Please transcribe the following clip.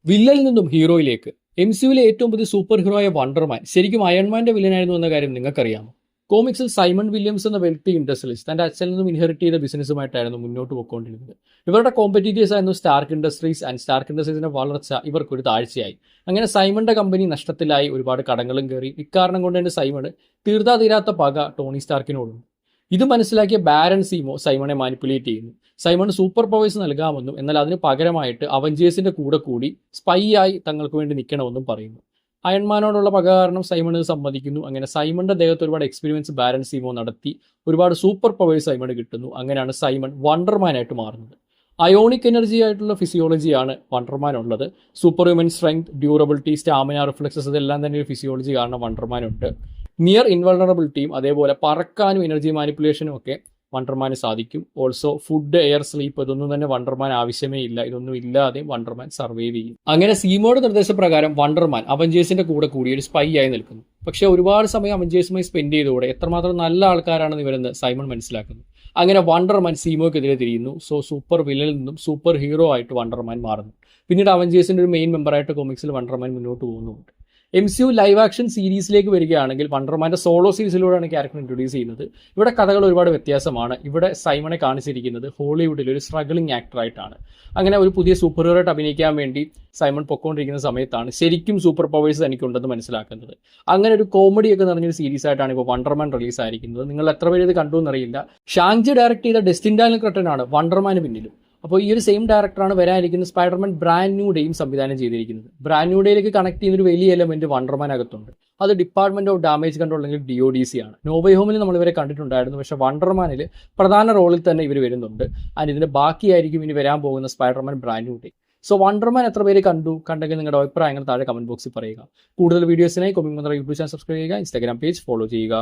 വില്ലനിൽ നിന്നും ഹീറോയിലേക്ക്. MCUവിലെ ഏറ്റവും പുതിയ സൂപ്പർ ഹീറോയായ വണ്ടർമാൻ ശരിക്കും അയൺമാന്റെ വില്ലനായിരുന്നു എന്ന കാര്യം നിങ്ങൾക്കറിയാമോ? കോമിക്സിൽ സൈമൺ വില്യംസ് എന്ന വെൽത്തി ഇൻഡസ്ട്രിയലിസ്റ്റ് തന്റെ അച്ഛനിൽ നിന്നും ഇൻഹെറിറ്റ് ചെയ്ത ബിസിനസ്സുമായിട്ടായിരുന്നു മുന്നോട്ട് പോയിക്കൊണ്ടിരുന്നത്. ഇവരുടെ കോമ്പറ്റീറ്റേഴ്സ് ആയിരുന്നു സ്റ്റാർക്ക് ഇൻഡസ്ട്രീസ്. ആൻഡ് സ്റ്റാർക്ക് ഇൻഡസ്ട്രീസിന്റെ വളർച്ച ഇവർക്കൊരു താഴ്ചയായി. അങ്ങനെ സൈമണിന്റെ കമ്പനി നഷ്ടത്തിലായി, ഒരുപാട് കടങ്ങളും കയറി. ഇക്കാരണം കൊണ്ട് തന്നെ സൈമണ് തീർത്താ പക ടോണി സ്റ്റാർക്കിനോടും. ഇത് മനസ്സിലാക്കിയ ബാരൻ സീമോ സൈമണെ മാനിപ്പുലേറ്റ് ചെയ്യുന്നു. സൈമൺ സൂപ്പർ പവേഴ്സ് നൽകാമെന്നും എന്നാൽ അതിന് പകരമായിട്ട് അവഞ്ചേഴ്സിന്റെ കൂടെ കൂടി സ്പൈ ആയി തങ്ങൾക്ക് വേണ്ടി നിൽക്കണമെന്നും പറയുന്നു. അയൺമാനോടുള്ള പക കാരണം സൈമൺ ഇത് സമ്മതിക്കുന്നു. അങ്ങനെ സൈമണിന്റെ ദേഹത്ത് ഒരുപാട് എക്സ്പീരിയൻസ് ബാരൻ സീമോ നടത്തി ഒരുപാട് സൂപ്പർ പവേഴ്സ് സൈമണ് കിട്ടുന്നു. അങ്ങനെയാണ് സൈമൺ വണ്ടർമാനായിട്ട് മാറുന്നത്. അയോണിക് എനർജി ആയിട്ടുള്ള ഫിസിയോളജിയാണ് വണ്ടർമാൻ ഉള്ളത്. Super human strength, durability, stamina, reflexes ഇതെല്ലാം തന്നെ ഒരു ഫിസിയോളജി കാരണം വണ്ടർമാനുണ്ട്. നിയർ ഇൻവൾണറബിലിറ്റിയും അതേപോലെ പറക്കാനും എനർജി മാനിപ്പുലേഷനും ഒക്കെ വണ്ടർമാന് സാധിക്കും. ഓൾസോ ഫുഡ്, എയർ, സ്ലീപ്പ് ഇതൊന്നും തന്നെ വണ്ടർമാൻ ആവശ്യമേ ഇല്ല. ഇതൊന്നും ഇല്ലാതെ വണ്ടർമാൻ സർവൈവ് ചെയ്യും. അങ്ങനെ സീമോയുടെ നിർദ്ദേശപ്രകാരം വണ്ടർമാൻ അവഞ്ചേഴ്സിന്റെ കൂടെ കൂടി ഒരു സ്പൈ ആയി നിൽക്കുന്നു. പക്ഷെ ഒരുപാട് സമയം അവഞ്ചേഴ്സുമായി സ്പെൻഡ് ചെയ്തതോടെ എത്രമാത്രം നല്ല ആൾക്കാരാണെന്ന് ഇവരെന്ന് സൈമൺ മനസ്സിലാക്കുന്നു. അങ്ങനെ വണ്ടർമാൻ സീമോയ്ക്കെതിരെ തിരിയുന്നു. സൂപ്പർ വില്ലനിൽ നിന്നും സൂപ്പർ ഹീറോ ആയിട്ട് വണ്ടർമാൻ മാറുന്നു. പിന്നീട് അവഞ്ചേഴ്സിന്റെ ഒരു മെയിൻ മെമ്പറായിട്ട് കോമിക്സിൽ വണ്ടർമാൻ മുന്നോട്ട് പോകുന്നുണ്ട്. MCU ലൈവ് ആക്ഷൻ സീരീസിലേക്ക് വരികയാണെങ്കിൽ വണ്ടർമാന്റെ സോളോ സീരീസിലൂടെയാണ് ക്യാരക്ടർ ഇൻട്രൊഡ്യൂസ് ചെയ്യുന്നത്. ഇവിടെ കഥകൾ ഒരുപാട് വ്യത്യാസമാണ്. ഇവിടെ സൈമണെ കാണിച്ചിരിക്കുന്നത് ഹോളിവുഡിൽ ഒരു സ്ട്രഗ്ലിംഗ് ആക്ടറായിട്ടാണ്. അങ്ങനെ ഒരു പുതിയ സൂപ്പർ ഹീറോ ആയിട്ട് അഭിനയിക്കാൻ വേണ്ടി സൈമൺ പൊക്കോണ്ടിരിക്കുന്ന സമയത്താണ് ശരിക്കും സൂപ്പർ പവേഴ്സ് തനിക്കുണ്ടെന്ന് മനസ്സിലാക്കുന്നത്. അങ്ങനെ ഒരു കോമഡിയൊക്കെ നിറഞ്ഞൊരു സീരീസ് ആയിട്ടാണ് ഇപ്പോൾ വണ്ടർമാൻ റിലീസ് ആയിരിക്കുന്നത്. നിങ്ങൾ എത്ര പേര് ഇത് കണ്ടു എന്നറിയില്ല. ഷാങ്ജി ഡയറക്ട് ചെയ്ത ഡെസ്റ്റിൻ ഡാനിയൽ ക്രട്ടനാണ് വണ്ടർമാന് പിന്നിലും. അപ്പോൾ ഈ ഒരു സെയിം ഡയറക്ടറാണ് വരാനിരിക്കുന്ന സ്പൈഡർമാൻ ബ്രാൻഡ് ന്യൂ ഡേയും സംവിധാനം ചെയ്തിരിക്കുന്നത്. ബ്രാൻഡ് ന്യൂ ഡേയിലേക്ക് കണക്ട് ചെയ്യുന്ന ഒരു വലിയ എലമെന്റ് വണ്ടർമാൻ അകത്തുണ്ട്. അത് ഡിപ്പാർട്ട്മെന്റ് ഓഫ് ഡാമേജ് കൺട്രോൾ അല്ലെങ്കിൽ DODC ആണ്. നോവേ ഹോമിൽ നമ്മൾ ഇവരെ കണ്ടിട്ടുണ്ടായിരുന്നു. പക്ഷേ വണ്ടർമാനിൽ പ്രധാന റോളിൽ തന്നെ ഇവർ വരുന്നുണ്ട്. ആൻഡ് ഇതിന്റെ ബാക്കിയായിരിക്കും ഇനി വരാൻ പോകുന്ന സ്പൈഡർമാൻ ബ്രാൻഡ് ന്യൂ ഡേ. വണ്ടർമാൻ എത്ര പേര് കണ്ടെങ്കിൽ നിങ്ങളുടെ അഭിപ്രായങ്ങൾ താഴെ കമന്റ് ബോക്സിൽ പറയുക. കൂടുതൽ വീഡിയോസിനായി കോമിക് മന്ത്ര യൂട്യൂബ് ചാനൽ സബ്സ്ക്രൈബ് ചെയ്യുക, ഇൻസ്റ്റാഗ്രാം പേജ് ഫോളോ ചെയ്യുക.